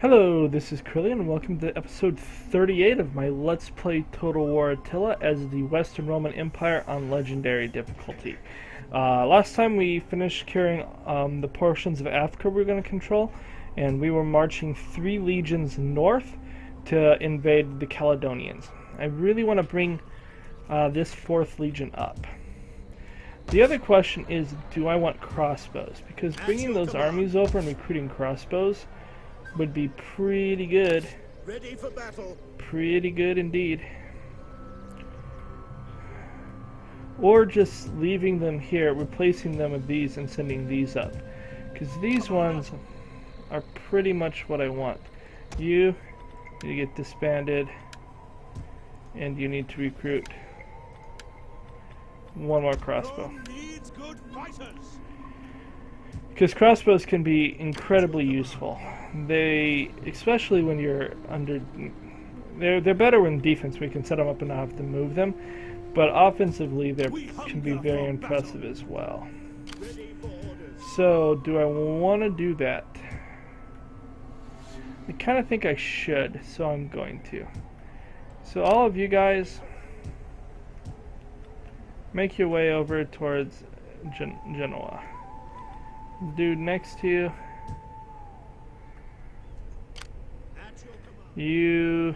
Hello, this is Curly, and welcome to episode 38 of my Let's Play Total War Attila as the Western Roman Empire on Legendary difficulty. Last time we finished carrying the portions of Africa we were going to control, and we were marching 3 legions north to invade the Caledonians. I really want to bring this 4th legion up. The other question is, do I want crossbows? Because bringing those armies over and recruiting crossbows would be pretty good. Ready for battle. Pretty good indeed. Or just leaving them here, replacing them with these and sending these up. Because these ones are pretty much what I want. You need to get disbanded, and you need to recruit one more crossbow. Needs good fighters. Because crossbows can be incredibly useful. They, especially when you're under, they're better when defense. We can set them up and not have to move them, but offensively they can be very impressive as well. So, do I want to do that? I kind of think I should, so I'm going to. So all of you guys, make your way over towards Genoa. Dude next to you, you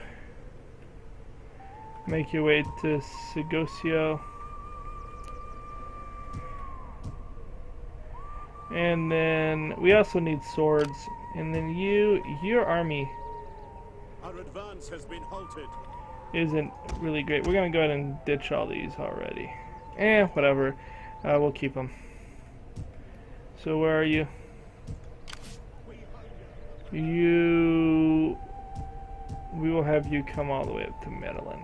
make your way to Segosio, and then we also need swords, and then your army Our advance has been halted. isn't really great. We're gonna go ahead and ditch all these already. Whatever, we'll keep them. So where are you? We will have you come all the way up to Medellin.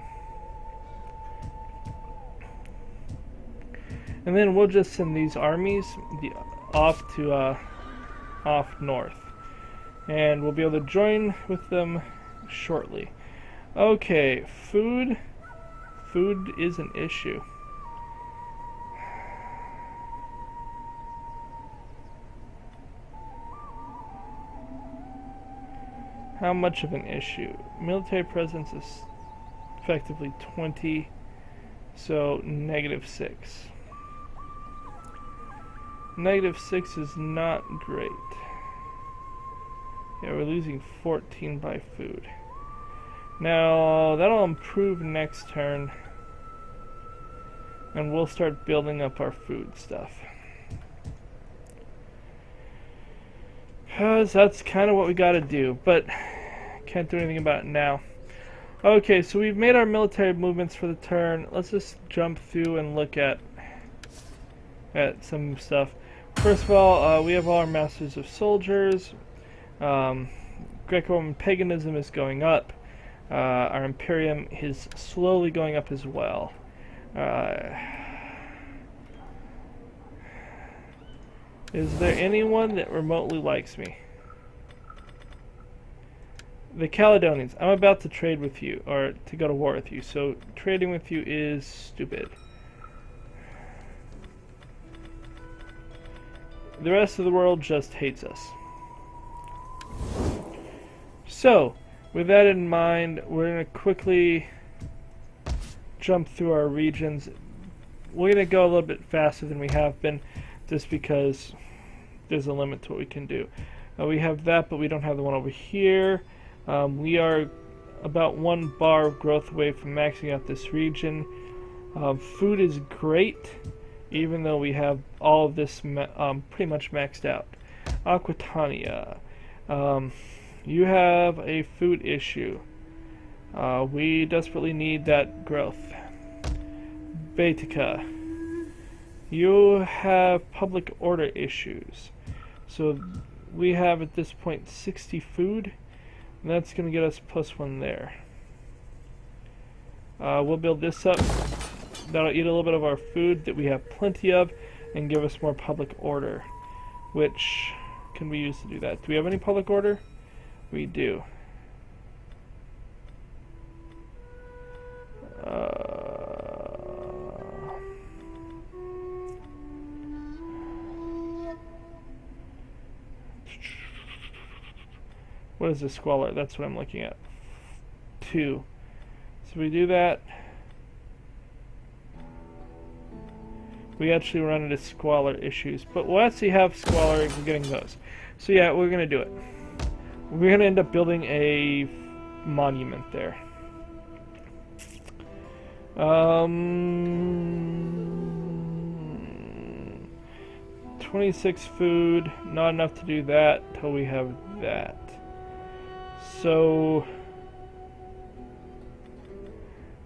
And then we'll just send these armies off north. And we'll be able to join with them shortly. Okay, food. Food is an issue. How much of an issue? Military presence is effectively 20, so -6. -6 is not great. Yeah, we're losing 14 by food. Now, that'll improve next turn, and we'll start building up our food stuff. Because that's kind of what we gotta do, but can't do anything about it now. Okay, so we've made our military movements for the turn. Let's just jump through and look at some stuff. First of all, we have all our masters of soldiers. Greco-Roman paganism is going up. Our Imperium is slowly going up as well. Is there anyone that remotely likes me? The Caledonians. I'm about to trade with you, or to go to war with you, so trading with you is stupid. The rest of the world just hates us. So, with that in mind, we're going to quickly jump through our regions. We're going to go a little bit faster than we have been, just because there's a limit to what we can do. We have that, but we don't have the one over here. We are about 1 bar of growth away from maxing out this region. Food is great, even though we have all of this pretty much maxed out. Aquitania. You have a food issue. We desperately need that growth. Baetica. You have public order issues. So we have at this point 60 food, and that's going to get us +1 there. We'll build this up. That'll eat a little bit of our food that we have plenty of and give us more public order, which can be used to do that. Do we have any public order? We do. What is the squalor? That's what I'm looking at. 2. So we do that. We actually run into squalor issues, but we'll actually have squalor if we're getting those. So yeah, we're gonna do it. We're gonna end up building a monument there. 26 food, not enough to do that till we have that. So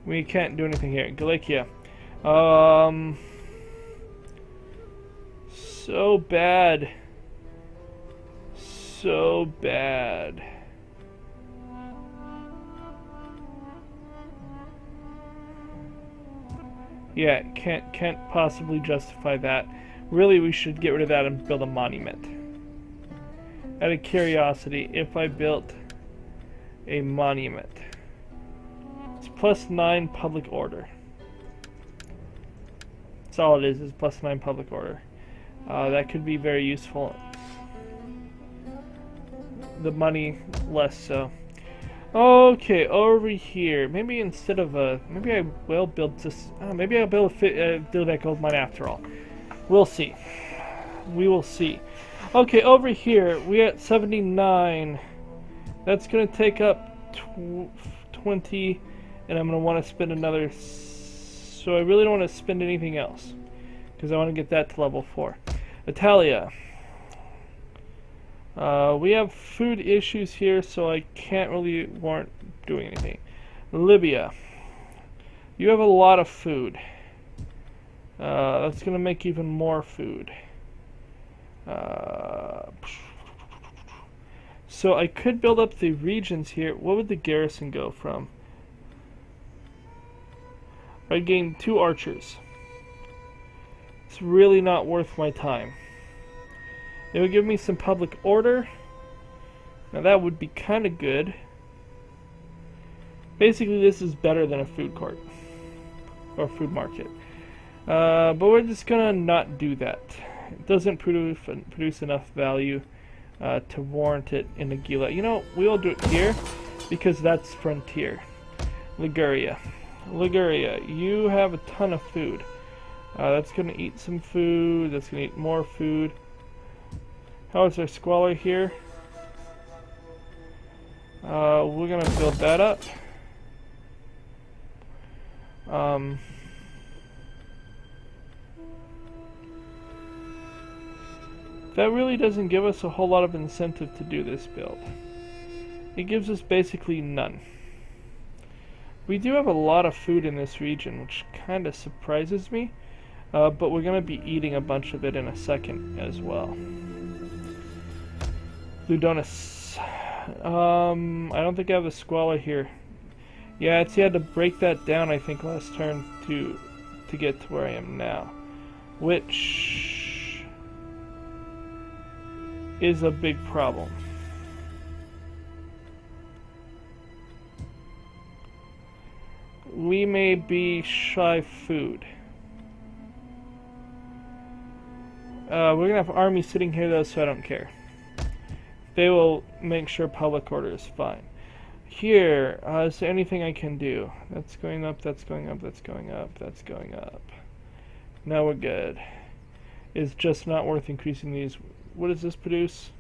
we can't do anything here. Galicia. So bad. So bad. Yeah, can't possibly justify that. Really, we should get rid of that and build a monument. Out of curiosity, if I built a monument, it's +9 public order. That's all it is +9 public order. That could be very useful. The money, less so. Okay, over here. Maybe instead of a, maybe I will build this. Maybe I'll build that gold mine after all. We'll see. We will see. Okay, over here we at 79. That's gonna take up 20, and I'm gonna want to spend another. So I really don't want to spend anything else because I want to get that to level 4. Attila. We have food issues here, so I can't really warrant doing anything. Libya. You have a lot of food. That's going to make even more food. So I could build up the regions here. What would the garrison go from? I'd gain 2 archers. It's really not worth my time. It would give me some public order. Now that would be kind of good. Basically, this is better than a food court or food market. But we're just gonna not do that. It doesn't produce enough value to warrant it in Nagila. You know, we will do it here because that's frontier. Liguria. Liguria, you have a ton of food. That's gonna eat some food. That's gonna eat more food. How is our squalor here? We're gonna build that up. That really doesn't give us a whole lot of incentive to do this build. It gives us basically none. We do have a lot of food in this region, which kind of surprises me, but we're gonna be eating a bunch of it in a second as well. Ludonus. I don't think I have a squalor here. Yeah, it's had to break that down, I think, last turn to get to where I am now, which is a big problem. We may be shy food. We're gonna have armies sitting here though, so I don't care. They will make sure public order is fine. Here, is there anything I can do? That's going up, that's going up, that's going up, that's going up. Now we're good. It's just not worth increasing these. What does this produce?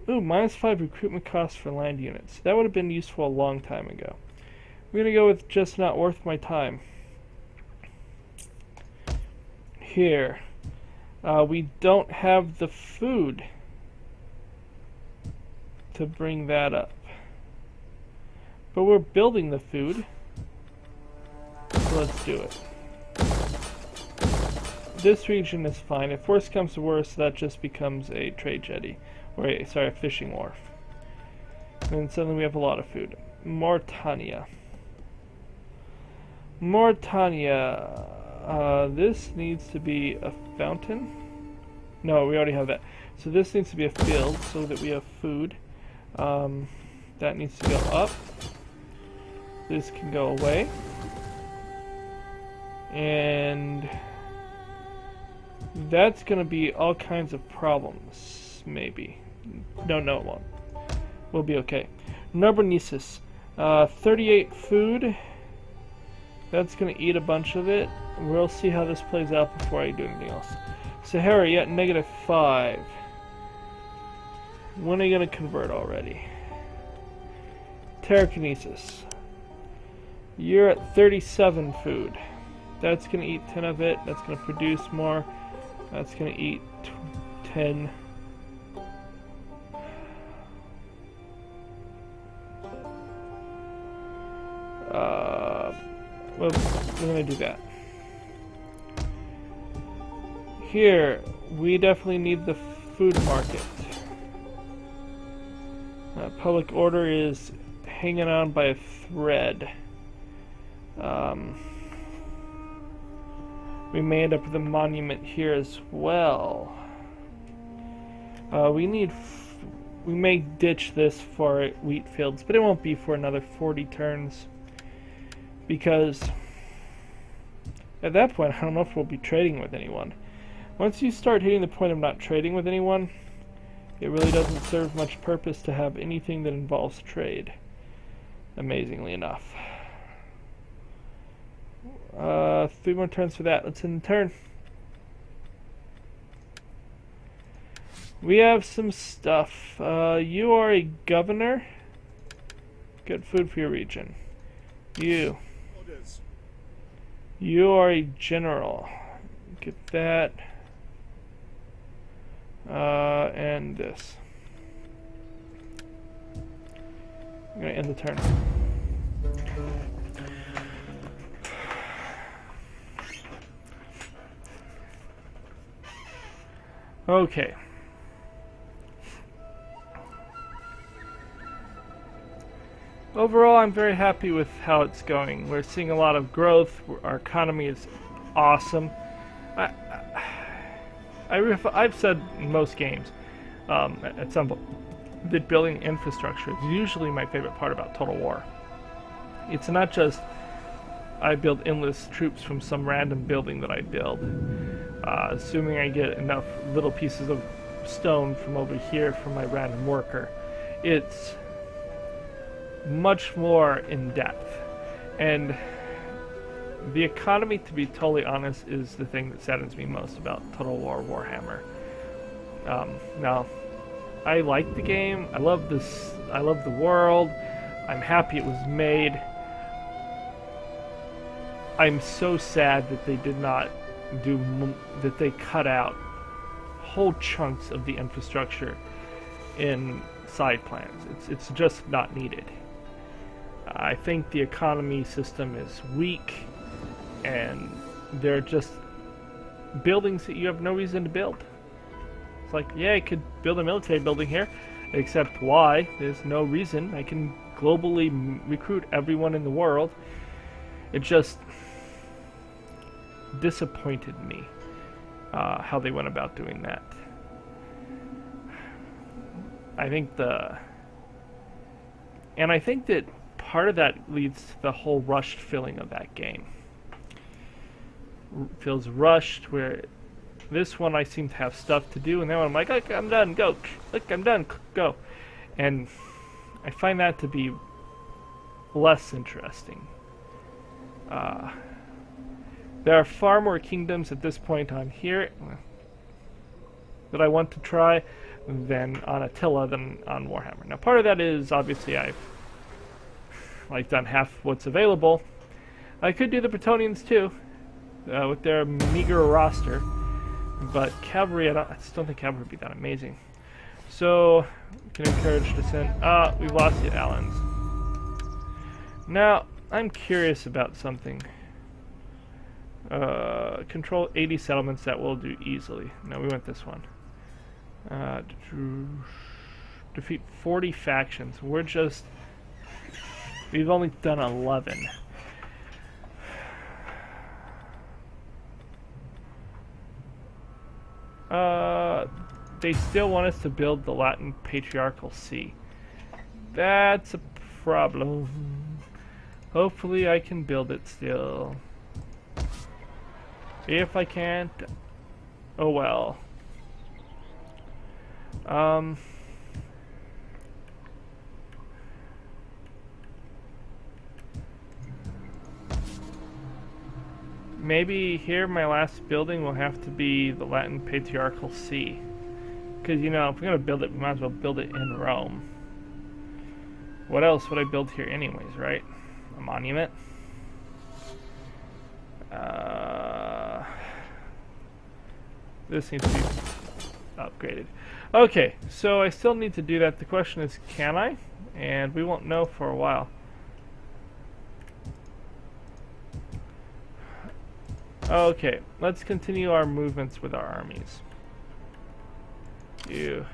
Ooh, -5 recruitment costs for land units. That would have been useful a long time ago. We're gonna go with just not worth my time. Here, we don't have the food to bring that up, but we're building the food, so let's do it. This region is fine. If worse comes to worse, that just becomes a trade jetty, or a fishing wharf, and then suddenly we have a lot of food. Mauritania. This needs to be a fountain. No, we already have that. So this needs to be a field so that we have food. That needs to go up. This can go away. And That's gonna be all kinds of problems, maybe. No, it won't. We'll be okay. Narbonesis. 38 food. That's gonna eat a bunch of it. We'll see how this plays out before I do anything else. Sahara, yet -5. When are you gonna convert already? Telekinesis. You're at 37 food. That's gonna eat 10 of it. That's gonna produce more. That's gonna eat 10. Well, we're gonna do that. Here, we definitely need the food market. Public order is hanging on by a thread. We may end up with a monument here as well. We may ditch this for wheat fields, but it won't be for another 40 turns. Because at that point, I don't know if we'll be trading with anyone. Once you start hitting the point of not trading with anyone, it really doesn't serve much purpose to have anything that involves trade. Amazingly enough. 3 more turns for that. Let's end the turn. We have some stuff. You are a governor. Good food for your region. You. Orders. You are a general. Get that. And this. I'm gonna end the turn. Okay. Overall, I'm very happy with how it's going. We're seeing a lot of growth. Our economy is awesome. I've said in most games, at some point, that building infrastructure is usually my favorite part about Total War. It's not just I build endless troops from some random building that I build. Assuming I get enough little pieces of stone from over here from my random worker. It's much more in depth. And the economy, to be totally honest, is the thing that saddens me most about Total War Warhammer. Now, I like the game. I love this. I love the world. I'm happy it was made. I'm so sad that they did not that they cut out whole chunks of the infrastructure in side plans. It's just not needed. I think the economy system is weak, and they're just buildings that you have no reason to build. It's like, yeah, I could build a military building here, except why? There's no reason. I can globally recruit everyone in the world. It just disappointed me how they went about doing that. I think that part of that leads to the whole rushed feeling of that game. Feels rushed, where this one I seem to have stuff to do, and that one I'm like, okay, I'm done, go. Look, I'm done, go. And I find that to be less interesting. There are far more kingdoms at this point on here that I want to try than on Attila than on Warhammer. Now, part of that is obviously I've done half what's available. I could do the Bretonnians too, with their meager roster, but cavalry, I just don't think cavalry would be that amazing. So, we can encourage dissent. We've lost the Allens. Now, I'm curious about something. Control 80 settlements, that will do easily. No, we went this one. Defeat 40 factions. We've only done 11. They still want us to build the Latin Patriarchal See. That's a problem. Hopefully I can build it still. If I can't, Oh well. Maybe here my last building will have to be the Latin Patriarchal See. Because, you know, if we're going to build it, we might as well build it in Rome. What else would I build here anyways, right? A monument? This needs to be upgraded. Okay, so I still need to do that. The question is, can I? And we won't know for a while. Okay, let's continue our movements with our armies. You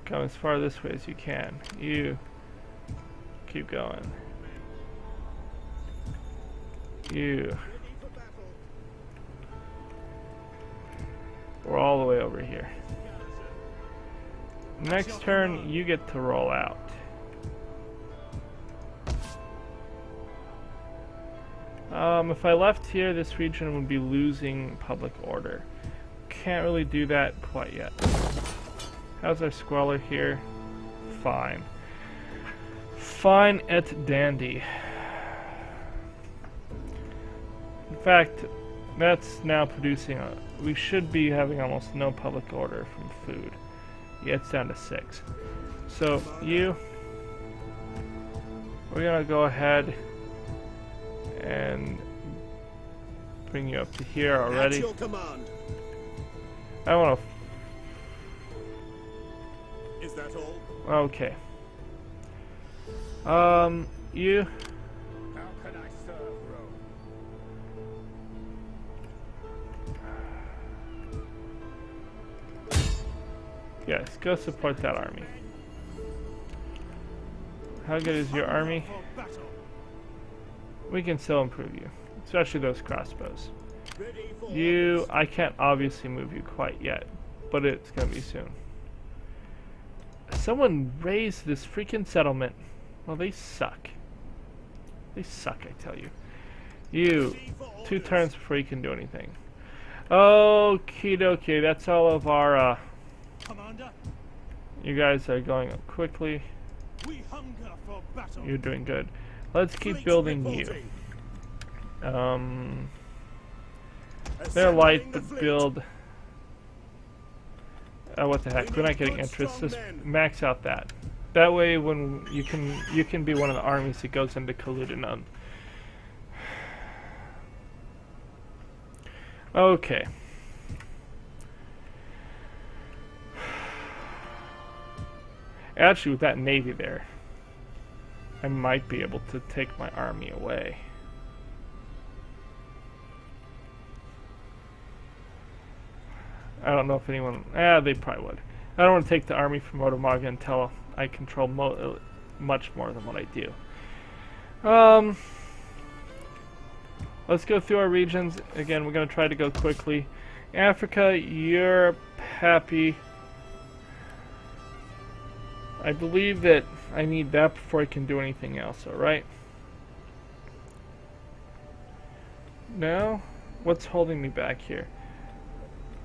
come as far this way as you can. You keep going. You. We're all the way over here. Next turn, you get to roll out. If I left here, this region would be losing public order. Can't really do that quite yet. How's our squalor here? Fine. Fine et dandy. In fact, that's now producing we should be having almost no public order from food. Yeah, it's down to 6. So, we're gonna go ahead and bring you up to here already. At your command. I want to. Is that all? Okay. You. How can I serve Rome? Yes, go support that army. How good is your army? For battle. We can still improve you, especially those crossbows. Ready for You, I can't obviously move you quite yet, but it's gonna be soon. Someone raised this freaking settlement. Well, they suck. They suck, I tell you. You, 2 turns before you can do anything. Okie dokie, that's all of our, Commander, you guys are going up quickly. we hunger for battle. You're doing good. Let's keep Fleet building you. reporting. They're Assembling light, the but fleet. build. What the heck? We We're not need getting good, interest. strong Just men. max out that. That way, when you can be one of the armies that goes into Kaludinum. Okay. Actually, with that navy there, I might be able to take my army away. I don't know if anyone... they probably would. I don't want to take the army from Otomaga until I control much more than what I do. Let's go through our regions. Again, we're going to try to go quickly. Africa, Europe, happy. I believe that I need that before I can do anything else, alright? No? What's holding me back here?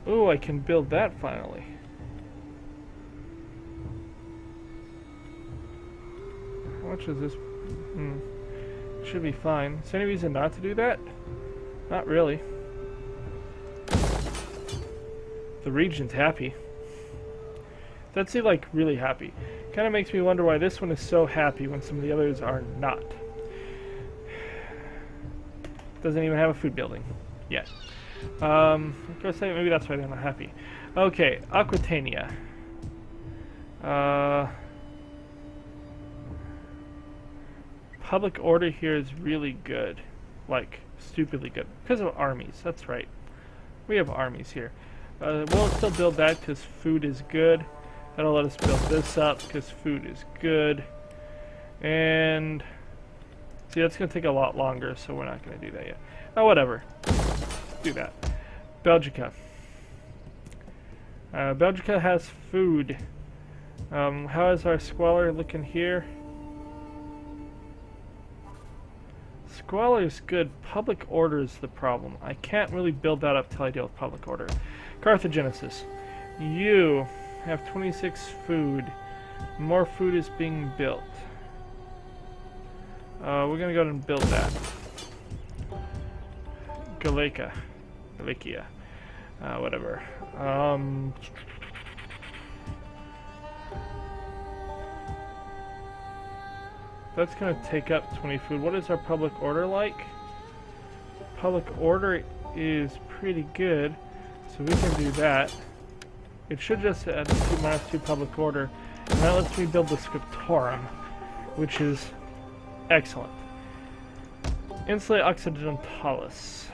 Ooh, I can build that finally. How much is this? Should be fine. Is there any reason not to do that? Not really. The region's happy. That's like really happy. Kind of makes me wonder why this one is so happy when some of the others are not. Doesn't even have a food building yet. Of course, maybe that's why they're not happy. Okay, Aquitania. Public order here is really good. Like, stupidly good. Because of armies, that's right. We have armies here. We'll still build that because food is good. That'll let us build this up because food is good. And... see, that's going to take a lot longer, so we're not going to do that yet. Oh, whatever. Do that. Belgica. Belgica has food. How is our squalor looking here? Squalor is good. Public order is the problem. I can't really build that up till I deal with public order. Carthagenesis. You have 26 food. More food is being built. We're gonna go ahead and build that. Galakia. Whatever. That's gonna take up 20 food. What is our public order like? Public order is pretty good, so we can do that. It should just add -2 public order, and that lets me build the scriptorum, which is excellent. Insula Occidentalis.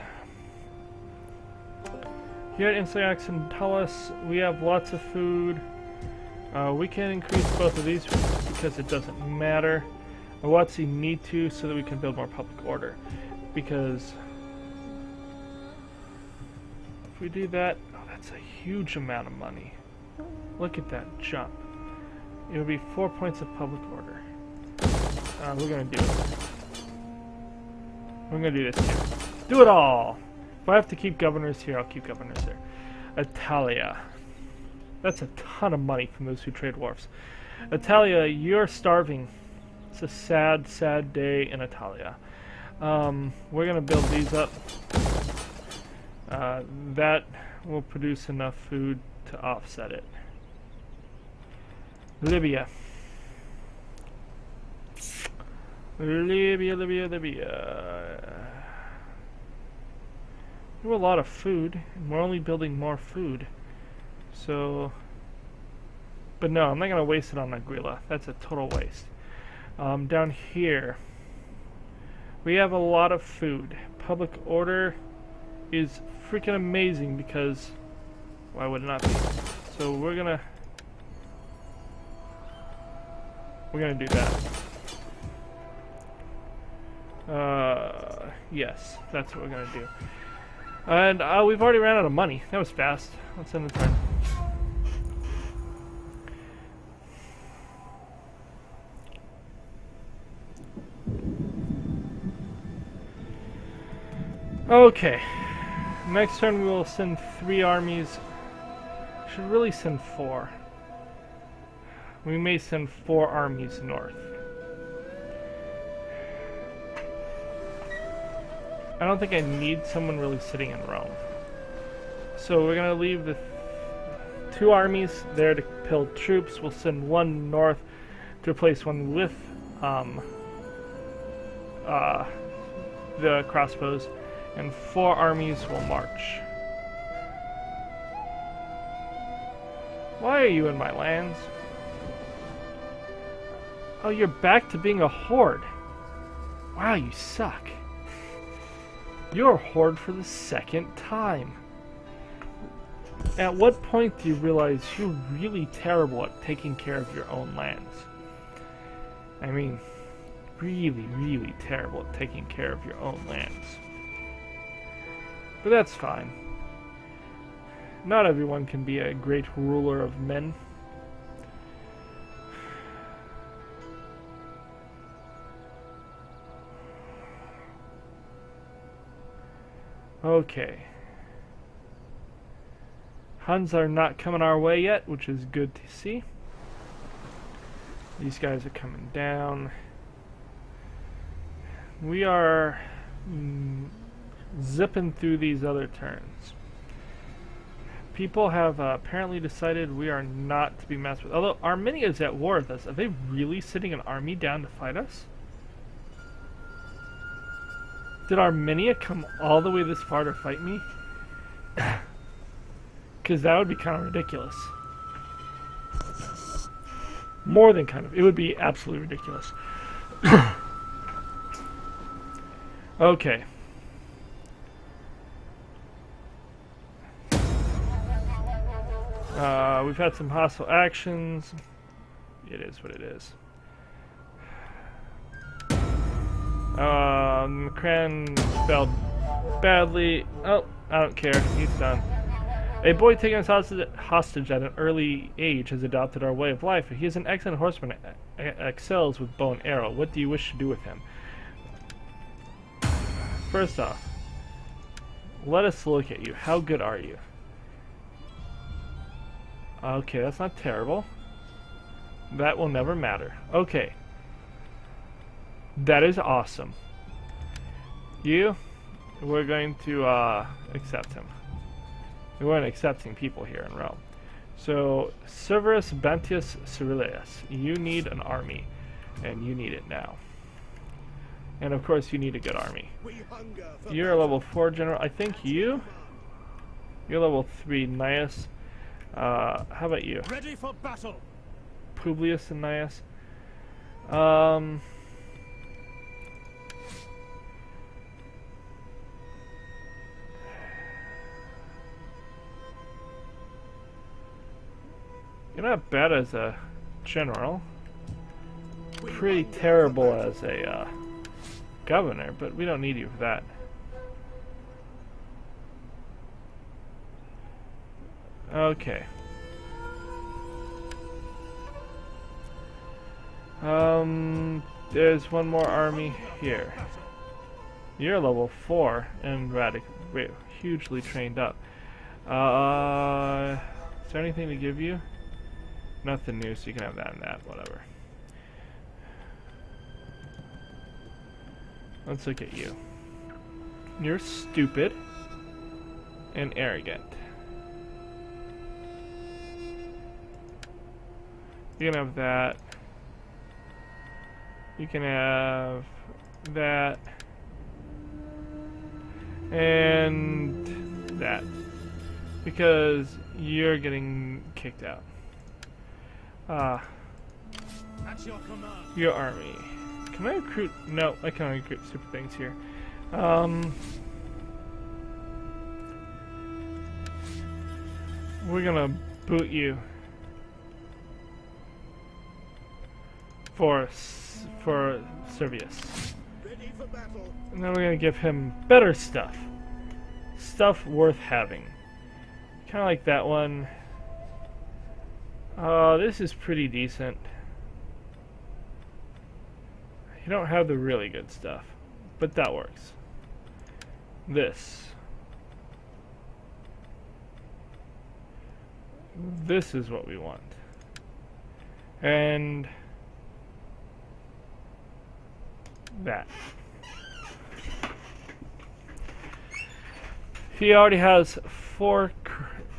Here at Insula Occidentalis, we have lots of food. We can increase both of these because it doesn't matter. Awatsi need to so that we can build more public order. Because if we do that, oh, that's a huge amount of money. Look at that jump. It would be 4 points of public order. We're gonna do it. We're gonna do this here. Do it all! If I have to keep governors here, I'll keep governors here. Attila. That's a ton of money from those who trade wharfs. Attila, you're starving. It's a sad, sad day in Attila. We're gonna build these up. That will produce enough food to offset it. Libya. Libya. We have a lot of food, and we're only building more food. So, but no, I'm not gonna waste it on Aguila. That's a total waste. Down here, we have a lot of food. Public order is freaking amazing because why would it not be? So we're gonna do that. Yes, that's what we're gonna do. And we've already ran out of money. That was fast. Let's end the turn. Okay. Next turn we will send 3 armies. Should really send 4. We may send 4 armies north. I don't think I need someone really sitting in Rome. So we're gonna leave the 2 armies there to build troops. We'll send 1 north to replace 1 with the crossbows, and 4 armies will march. Why are you in my lands? Oh, you're back to being a horde. Wow, you suck. You're a horde for the 2nd time. At what point do you realize you're really terrible at taking care of your own lands? I mean, really, really terrible at taking care of your own lands. But that's fine. Not everyone can be a great ruler of men. Okay. Huns are not coming our way yet, which is good to see. These guys are coming down. We are zipping through these other turns. People have apparently decided we are not to be messed with. Although Armenia is at war with us. Are they really sending an army down to fight us? Did Armenia come all the way this far to fight me? Because that would be kind of ridiculous. More than kind of. It would be absolutely ridiculous. Okay. We've had some hostile actions. It is what it is. McCran fell badly. Oh, I don't care. He's done. A boy taken as hostage at an early age has adopted our way of life. He is an excellent horseman, excels with bow and arrow. What do you wish to do with him? first off, let us look at you. How good are you? Okay, that's not terrible. That will never matter. Okay. That is awesome. You, we're going to accept him. We weren't accepting people here in Rome. So, Severus Bentius Cerileus, you need an army, and you need it now. And of course, you need a good army. You're a level 4 general. I think you're level 3 Gnaeus. How about you? Ready for battle. Publius and Gnaeus. You're not bad as a general. Pretty terrible as a governor, but we don't need you for that. Okay. There's one more army here. You're level 4 and hugely trained up. Is there anything to give you? Nothing new, so you can have that and that, whatever. Let's look at you. You're stupid and arrogant. You can have that. You can have that. And that. Because you're getting kicked out. At your command. Your army. Can I recruit? No, I can't recruit stupid things here. We're gonna boot you for Servius. Ready for battle. And then we're gonna give him better stuff. Stuff worth having. Kinda like that one. This is pretty decent. You don't have the really good stuff, but that works. This is what we want. And that. He already has 4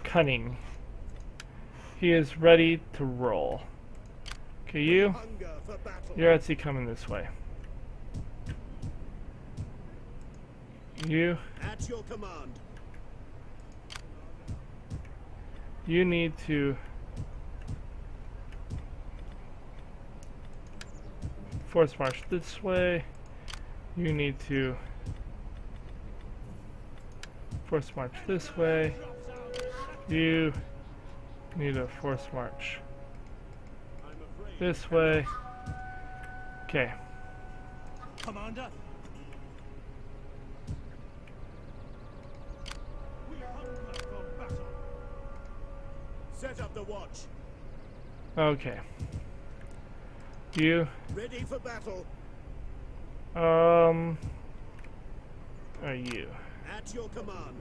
cunning. He is ready to roll. Okay, you're actually coming this way. You. At your command. You need to force march this way. You need to force march this way. You need a force march this way. Okay. Commander. We hunger for battle. Set up the watch. Okay. You. Ready for battle. Are you? At your command.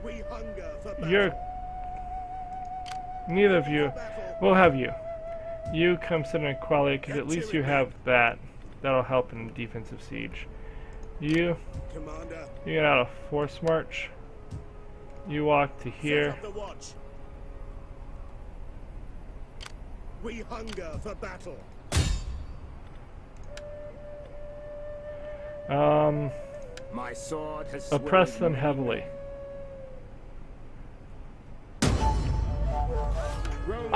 We hunger for battle. You're. Neither of you. We'll have you. You come sit in quality because at least you have that. That'll help in defensive siege. You. Commander. You get out a force march. You walk to here. Set up the watch. We hunger for battle. My sword has Oppress them heavily.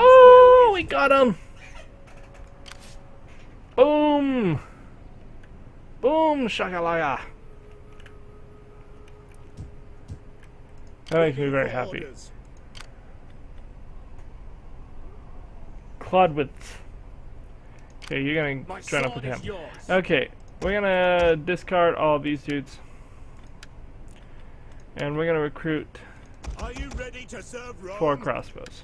Oh, we got him! Boom! Boom, shakalaya! That makes me very happy. Claudwitz. Okay, you're gonna join up with him. Okay, we're gonna discard all of these dudes. And we're gonna recruit Are you ready to serve Rome? 4 crossbows.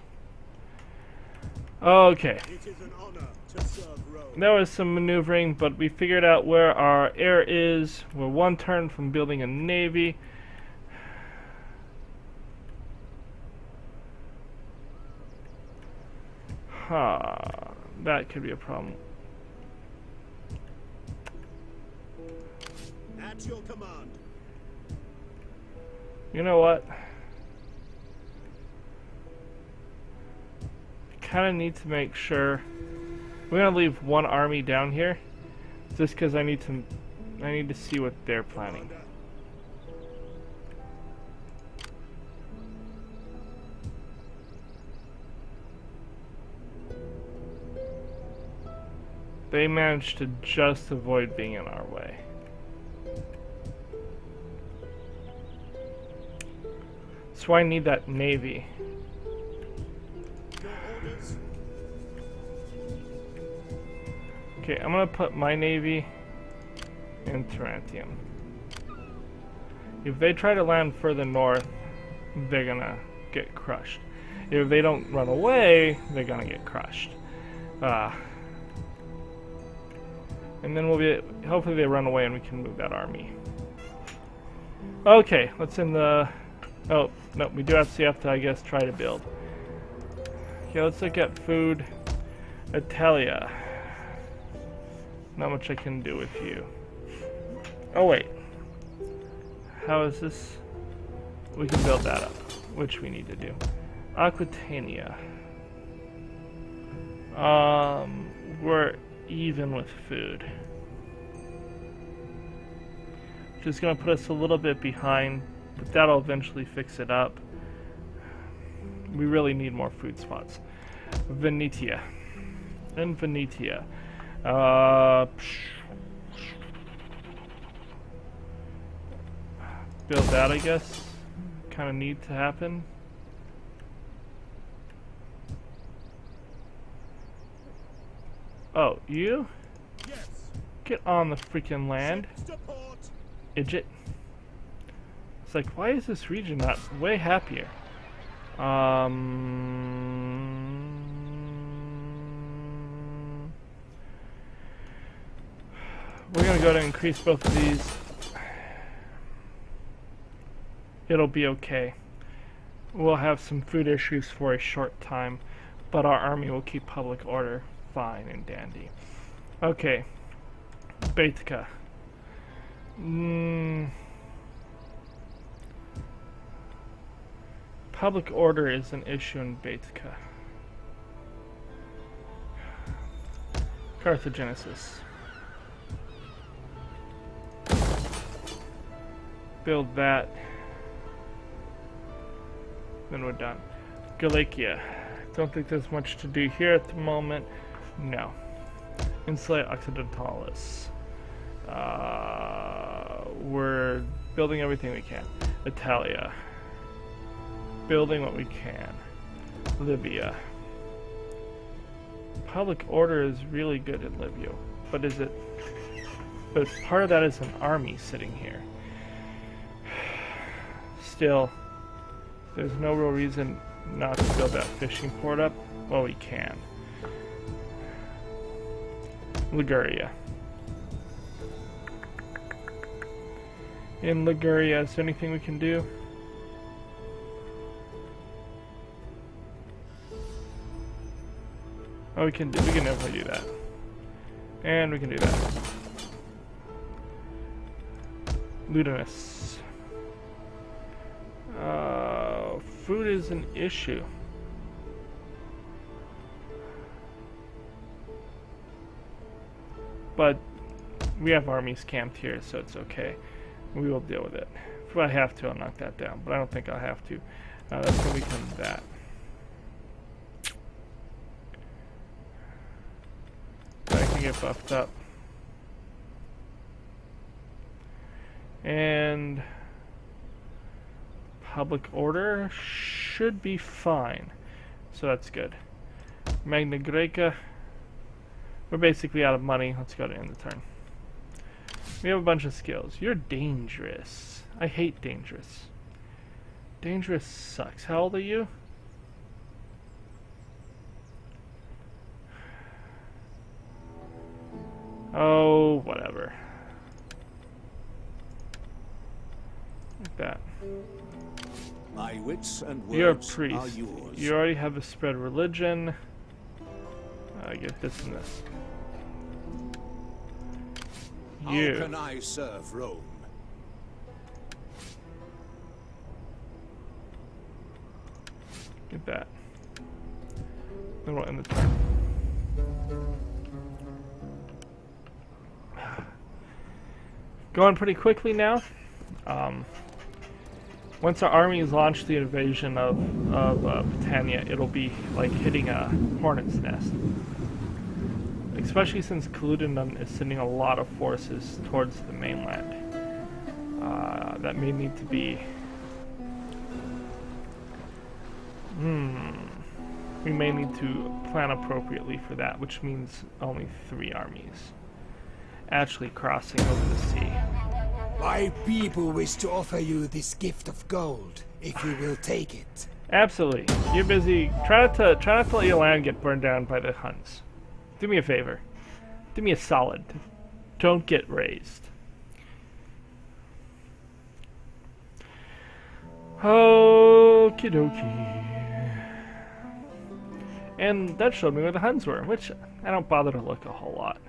Okay. It is an honor to serve Rome. There was some maneuvering, but we figured out where our air is. We're one turn from building a navy. Huh. That could be a problem. At your command. You know what? Kind of need to make sure we're gonna leave one army down here, just because I need to see what they're planning. Commander. They managed to just avoid being in our way. So I need that navy. Your orders. Okay, I'm gonna put my navy in Tarantium. If they try to land further north, they're gonna get crushed. If they don't run away, they're gonna get crushed. And then we'll be, hopefully they run away and we can move that army. Okay, let's end the, oh, no, we do have to, I guess, try to build. Okay, let's look at food. Attila. Not much I can do with you. Oh wait. How is this? We can build that up, which we need to do. Aquitania. We're even with food. Which is going to put us a little bit behind, but that'll eventually fix it up. We really need more food spots. Venetia. And Venetia. Build that, I guess. Kind of need to happen. Oh, you? Yes. Get on the freaking land, Ships to port. idiot. It's like, why is this region not way happier? We're gonna go to increase both of these. It'll be okay. We'll have some food issues for a short time, but our army will keep public order fine and dandy. Okay. Baetica. Public order is an issue in Baetica. Carthagenesis. Build that. Then we're done. Galatia. Don't think there's much to do here at the moment. No. Insula Occidentalis. We're building everything we can. Italia. Building what we can. Libya. Public order is really good in Libya. But is it... But part of that is an army sitting here. Still, there's no real reason not to build that fishing port up. Well, we can. Liguria. In Liguria, is there anything we can do? Oh, we can definitely do that. And we can do that. Ludinus. Food is an issue. But we have armies camped here, so it's okay. We will deal with it. If I have to, I'll knock that down, but I don't think I'll have to. That's going to become that. That can get buffed up. And public order should be fine. So that's good. Magna Graeca. We're basically out of money. Let's go to end the turn. We have a bunch of skills. You're dangerous. I hate dangerous. Dangerous sucks. How old are you? My wits and You're a words are priest. yours. You already have a spread religion. I get this and this. How You. can I serve Rome? Get that. Then we'll end the turn. Going pretty quickly now. Once our armies launch the invasion of Britannia, it'll be like hitting a hornet's nest. Especially since Culloden is sending a lot of forces towards the mainland. That may need to be... We may need to plan appropriately for that, which means only 3 armies actually crossing over the sea. My people wish to offer you this gift of gold, if you will take it. Absolutely. You're busy. Try not to let your land get burned down by the Huns. Do me a favor. Do me a solid. Don't get raised. Okie dokie. And that showed me where the Huns were, which I don't bother to look a whole lot.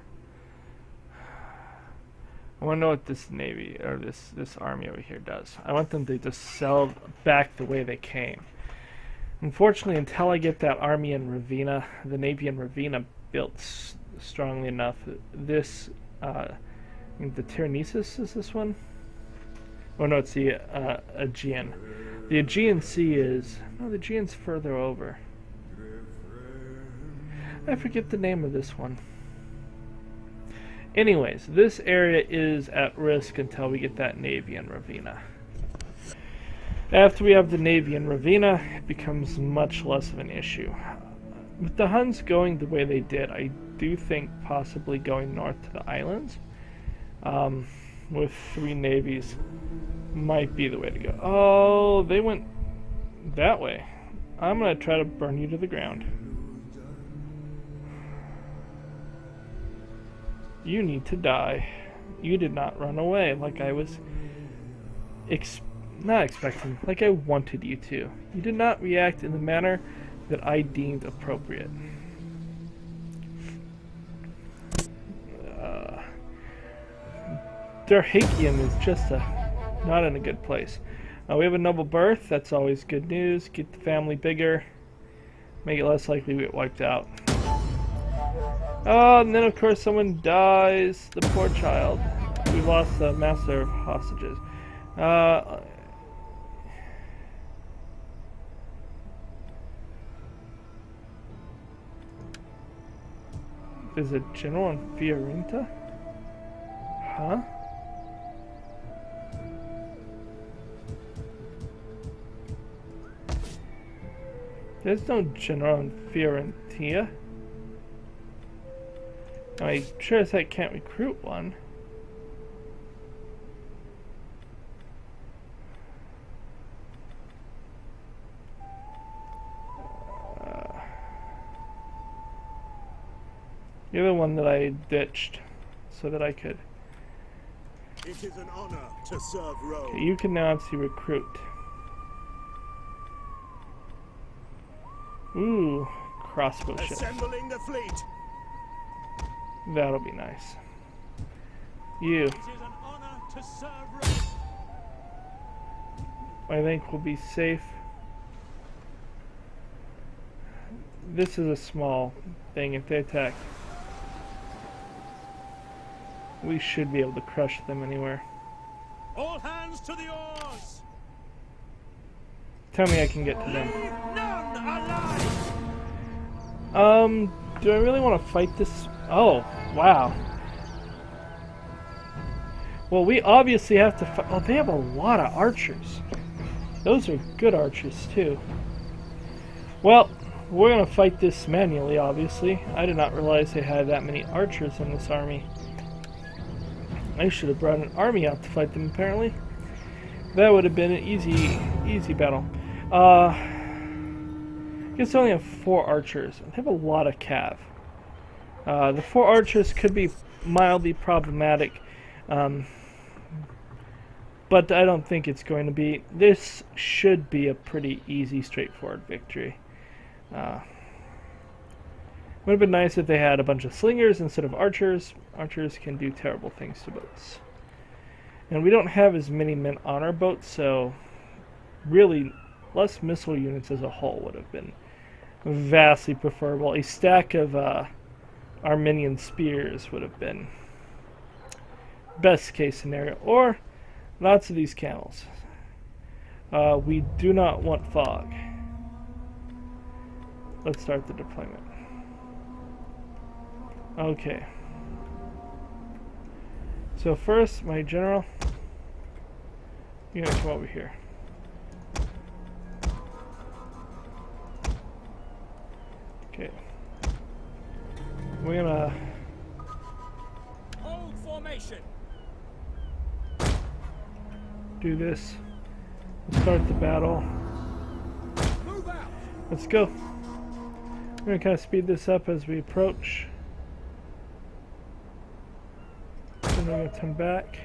I want to know what this navy, or this army over here does. I want them to just sail back the way they came. Unfortunately, until I get that army in Ravenna, the navy in Ravenna built strongly enough, this, I think the Tyrannesus is this one? Oh no, it's the Aegean. The Aegean Sea is... No, the Aegean's further over. I forget the name of this one. Anyways, this area is at risk until we get that navy in Ravenna. After we have the navy in Ravenna, it becomes much less of an issue. With the Huns going the way they did, I do think possibly going north to the islands with 3 navies might be the way to go. Oh, they went that way. I'm going to try to burn you to the ground. You need to die. You did not run away like I was not expecting, like I wanted you to. You did not react in the manner that I deemed appropriate. Darhakium is just not in a good place. We have a noble birth, that's always good news. Get the family bigger, make it less likely we get wiped out. Oh, and then of course someone dies. The poor child. We lost the master of hostages. Is it General in Fiorentina? Huh? There's no General in Fiorentina. I sure as heck can't recruit one. You're the one that I ditched so that I could. It is an honor to serve Rome. Okay, you can now actually recruit. Ooh, crossbow ships. Assembling the fleet. That'll be nice. You, It is an honor to serve Rome. I think, will be safe. This is a small thing. If they attack, we should be able to crush them anywhere. All hands to the oars. Tell me I can get to them. Leave none alive. Do I really want to fight this? Oh, wow. Well, we obviously have to fight. Oh, they have a lot of archers. Those are good archers, too. Well, we're going to fight this manually, obviously. I did not realize they had that many archers in this army. I should have brought an army out to fight them, apparently. That would have been an easy battle. I guess they only have 4 archers. They have a lot of cav. The 4 archers could be mildly problematic. but I don't think it's going to be. This should be a pretty easy, straightforward victory. Would have been nice if they had a bunch of slingers instead of archers. Archers can do terrible things to boats. And we don't have as many men on our boat, so really less missile units as a whole would have been vastly preferable. A stack of Armenian spears would have been best case scenario. Or lots of these camels. We do not want fog. Let's start the deployment. Okay. So first, my general, you're gonna come over here. Okay. We're gonna Hold formation. do this. Start the battle. Move out. Let's go. We're gonna kind of speed this up as we approach. And we're gonna turn back.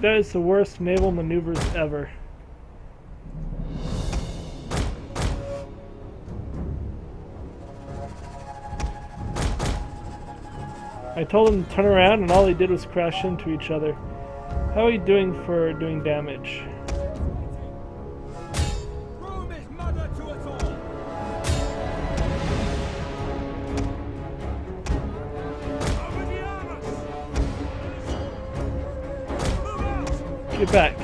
That is the worst naval maneuvers ever. I told them to turn around and all they did was crash into each other. How are you doing for doing damage? Rome is mother to us all. Over the armors. Move out. Get back.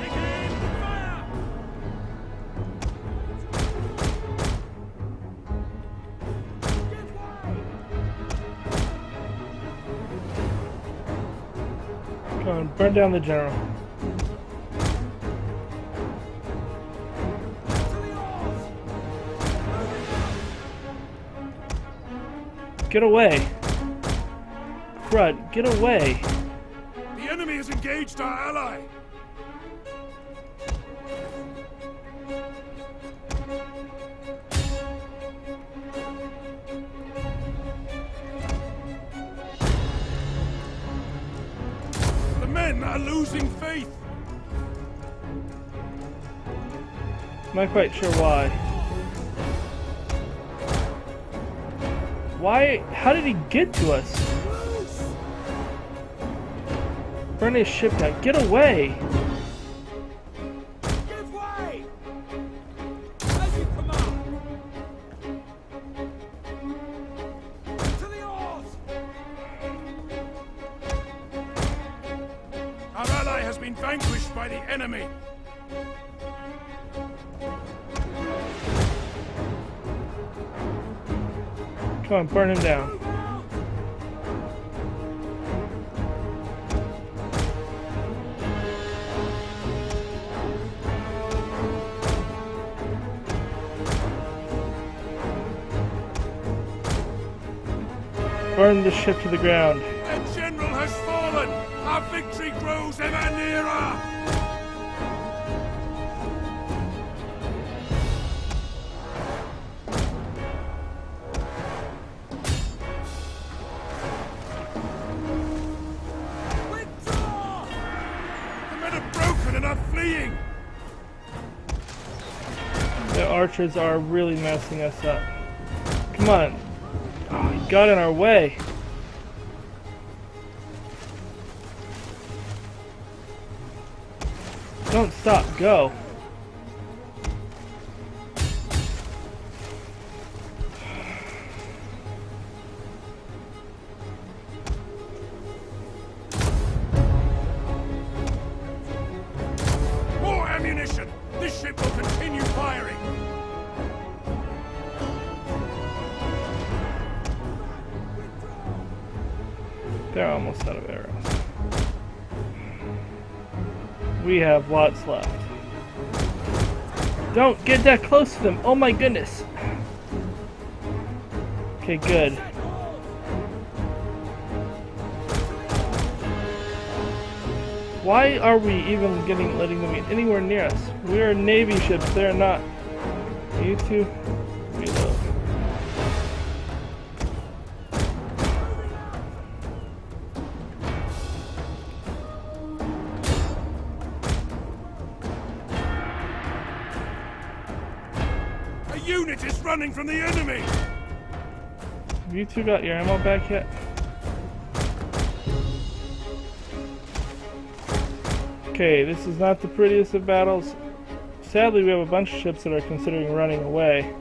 Take aim. Fire. Get wide. Come on, burn down the general. To the oars. Get away. Crud, get away. The enemy has engaged our ally. The men are losing faith. Not quite sure why. Why? How did he get to us? Burn his ship down. Get away! Give way. As you command. To the oars. Our ally has been vanquished by the enemy. Come on, burn him down. Burn the ship to the ground. The general has fallen. Our victory grows ever nearer. Withdraw! The men are broken and are fleeing. The archers are really messing us up. Come on. Oh, he got in our way. Don't stop, go. More ammunition. This ship will continue firing. They're almost out of arrows. We have lots left. Don't get that close to them. Oh my goodness. Okay, good. Why are we even letting them get anywhere near us? We are Navy ships, they're not. You two, reload. A unit is running from the enemy! Have you two got your ammo back yet? Okay, this is not the prettiest of battles. Sadly, we have a bunch of ships that are considering running away.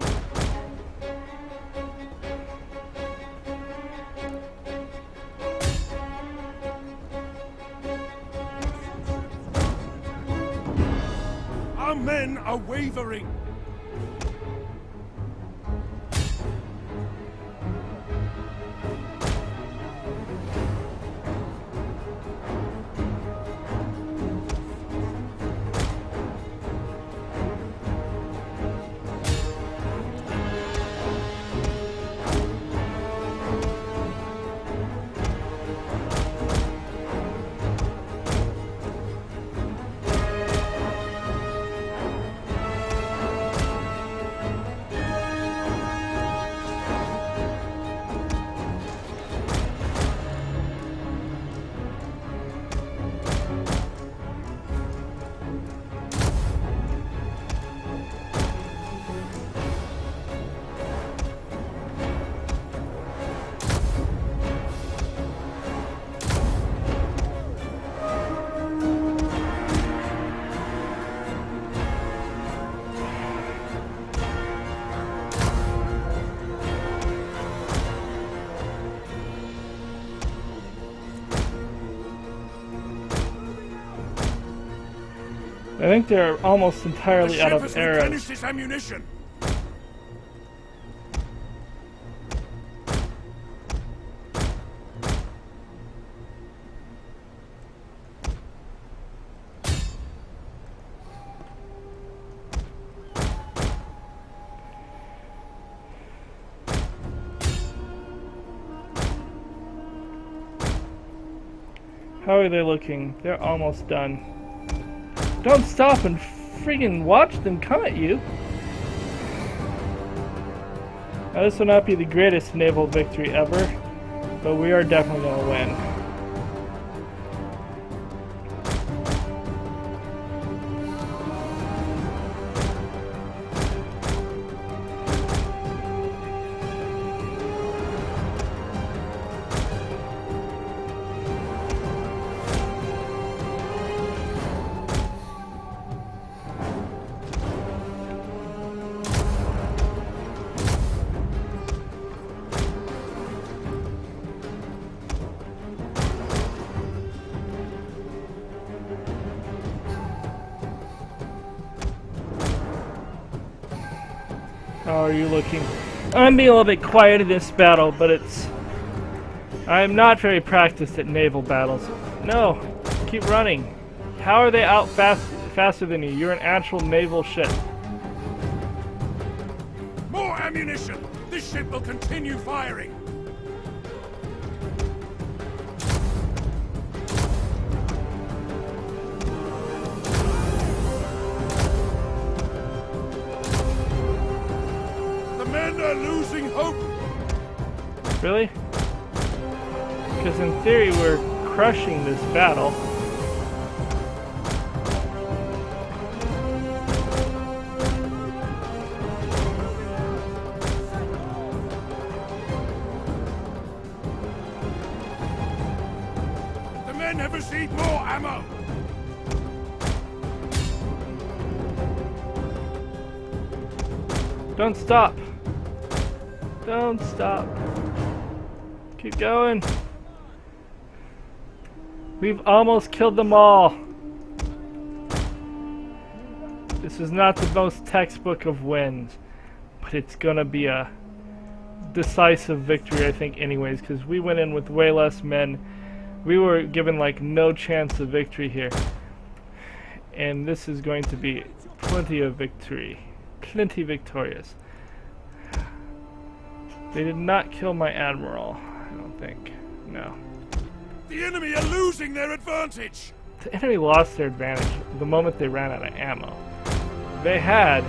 Our men are wavering! I think they're almost entirely The out ship of has arrows. replenished its ammunition! How are they looking? They're almost done. Don't stop and friggin' watch them come at you. Now, this will not be the greatest naval victory ever, but we are definitely gonna win. How are you looking? I'm being a little bit quiet in this battle, but I'm not very practiced at naval battles. No, keep running. How are they out faster than you? You're an actual naval ship. More ammunition! This ship will continue firing! The men are losing hope! Really? Because in theory we're crushing this battle. The men have received more ammo! Don't stop. Don't stop. Keep going. We've almost killed them all. This is not the most textbook of wins, but it's gonna be a decisive victory, I think, anyways, because we went in with way less men. We were given like no chance of victory here, and this is going to be plenty of victory, plenty victorious. They did not kill my admiral, I don't think. No. The enemy are losing their advantage. The enemy lost their advantage the moment they ran out of ammo. They had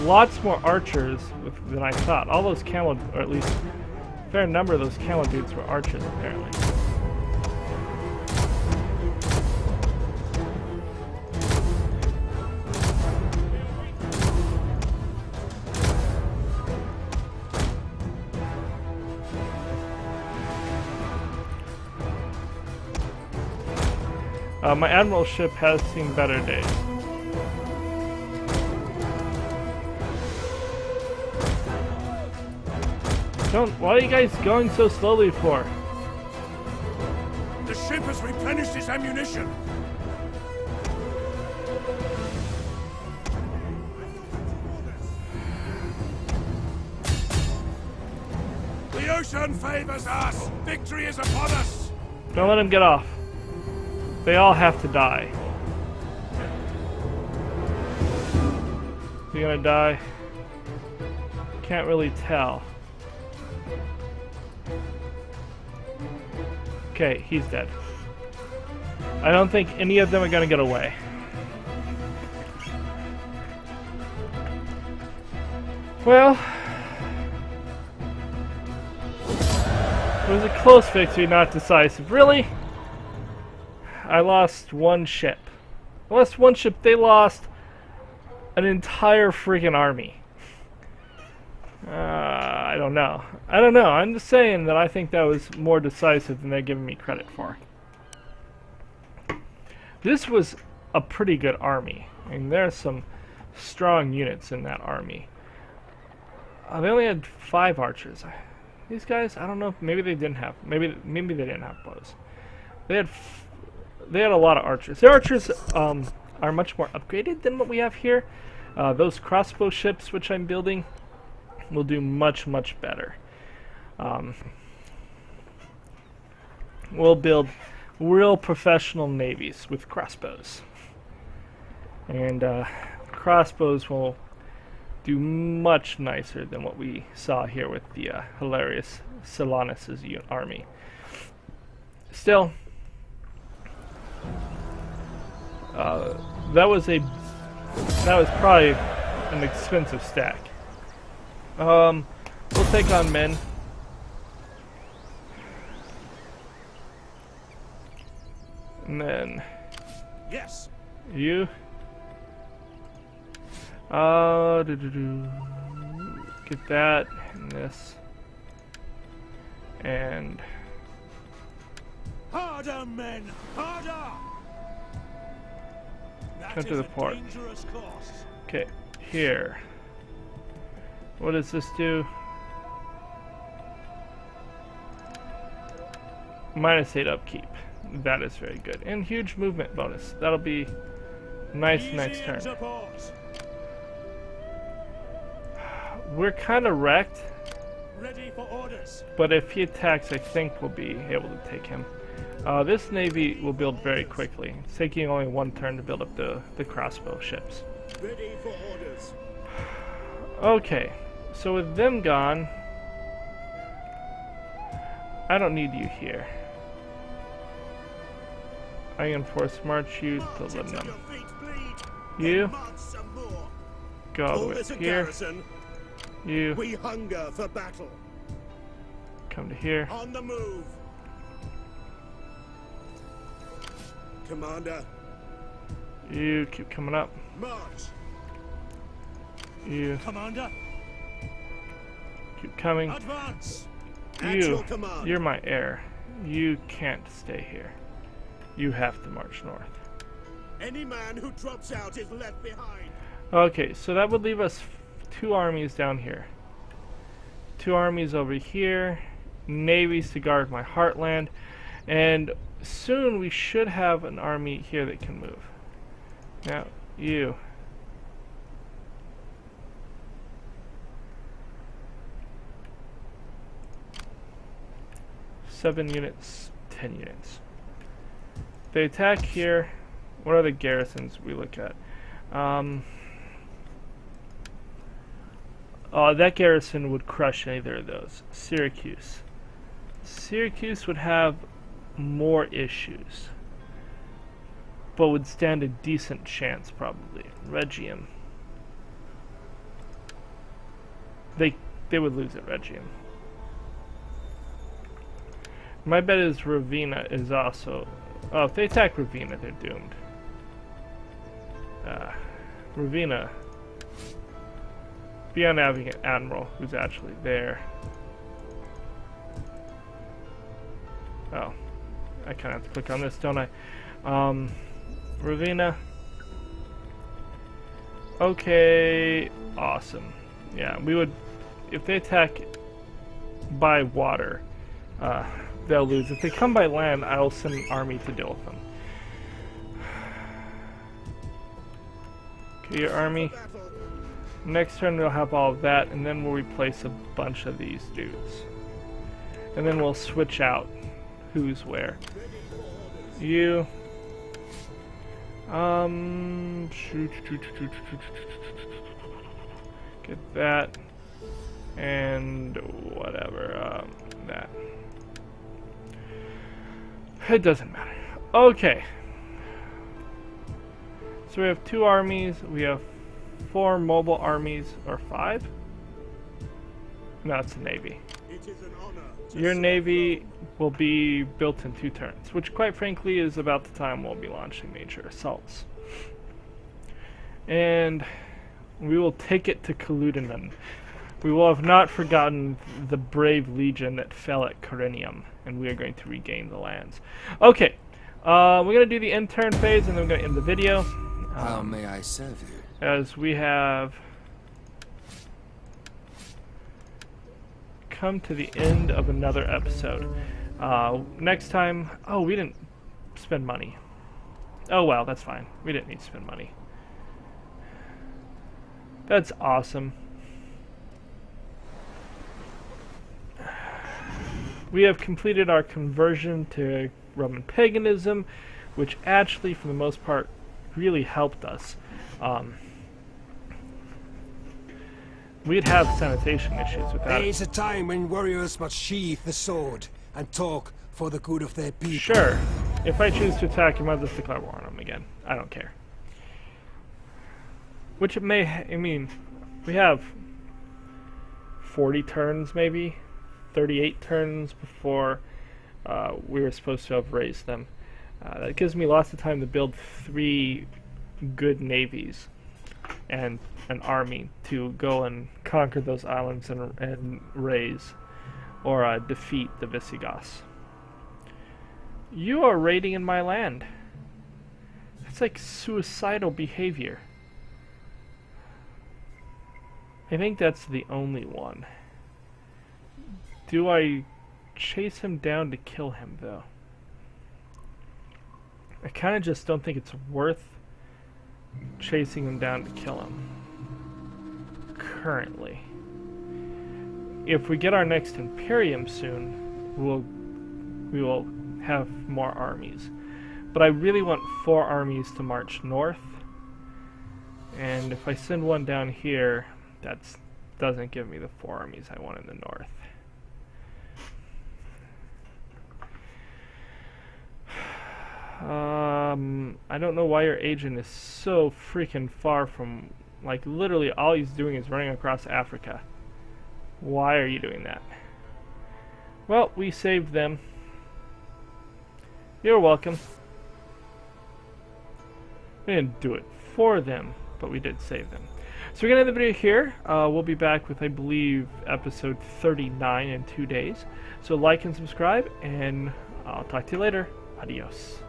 lots more archers than I thought. All those camel, or at least a fair number of those camel dudes were archers apparently. My admiral ship has seen better days. Why are you guys going so slowly for? The ship has replenished its ammunition. The ocean favors us. Victory is upon us. Don't let him get off. They all have to die. Is he gonna die? Can't really tell. Okay, he's dead. I don't think any of them are gonna get away. Well, it was a close victory, not decisive. Really? I lost one ship. I lost one ship. They lost an entire freaking army. I don't know. I don't know. I'm just saying that I think that was more decisive than they're giving me credit for. This was a pretty good army. I mean, there are some strong units in that army. They only had 5 archers. These guys, I don't know. Maybe they didn't have. Maybe they didn't have bows. They had a lot of archers. Their archers are much more upgraded than what we have here. Those crossbow ships, which I'm building, will do much, much better. We'll build real professional navies with crossbows. And crossbows will do much nicer than what we saw here with the hilarious Silanus' army. Still, that was probably an expensive stack. We'll take on men. And then Yes. you. Get that and this. And Harder, men! Harder! come to the port. Okay, here. What does this do? -8 upkeep. That is very good. And huge movement bonus. That'll be nice next turn. We're kind of wrecked. Ready for orders. But if he attacks, I think we'll be able to take him. This navy will build very quickly. It's taking only 1 turn to build up the crossbow ships. Ready for orders. Okay, so with them gone, I don't need you here. I can force march you to Lebanon. You go all the way up here. You We hunger for battle. come to here. On the move. Commander, You keep coming up. march. You Commander, keep coming. advance. At You, your command. you're my heir. You can't stay here. You have to march north. Any man who drops out is left behind. Okay, so that would leave us 2 armies down here. 2 armies over here. Navies to guard my heartland. And soon we should have an army here that can move. Now, you. Seven units, 10 units. They attack here. What are the garrisons we look at? That garrison would crush either of those. Syracuse. Syracuse would have more issues, but would stand a decent chance probably. Rhegium. They would lose at Rhegium. My bet is Ravenna is also... Oh, if they attack Ravenna, they're doomed. Ravenna. Beyond having an admiral who's actually there. Oh. I kind of have to click on this, don't I? Ravenna. Okay. Awesome. Yeah, we would... If they attack by water, they'll lose. If they come by land, I'll send an army to deal with them. Okay, your army. Next turn we'll have all of that, and then we'll replace a bunch of these dudes. And then we'll switch out who's where. You. Get that. And whatever, that. It doesn't matter. Okay. So we have 2 armies, we have 4 mobile armies, or 5? No, it's a navy. It is an honor to Your serve navy will be built in 2 turns, which quite frankly is about the time we'll be launching major assaults. And we will take it to Culloden. We will have not forgotten the brave legion that fell at Corinium, and we are going to regain the lands. Okay, we're going to do the end turn phase, and then we're going to end the video. How may I serve you? As we have come to the end of another episode. Next time... Oh, we didn't spend money. Oh well, that's fine. We didn't need to spend money. That's awesome. We have completed our conversion to Roman paganism, which actually, for the most part, really helped us. We'd have sanitation issues without There it. is a time when warriors must sheathe the sword and talk for the good of their people. Sure. If I choose to attack, you might just declare war on them again. I don't care. Which it may... I mean, we have 40 turns, maybe? 38 turns before we were supposed to have raised them. That gives me lots of time to build 3 good navies and an army to go and conquer those islands and raise or defeat the Visigoths. You are raiding in my land. It's like suicidal behavior. I think that's the only one. Do I chase him down to kill him, though? I kind of just don't think it's worth chasing him down to kill him. Currently. If we get our next Imperium soon, we will have more armies. But I really want 4 armies to march north. And if I send one down here, that doesn't give me the 4 armies I want in the north. I don't know why your agent is so freaking far from, like, literally all he's doing is running across Africa. Why are you doing that? Well, we saved them. You're welcome. We didn't do it for them, but we did save them. So we're going to end the video here. We'll be back with, I believe, episode 39 in 2 days. So like and subscribe, and I'll talk to you later. Adios.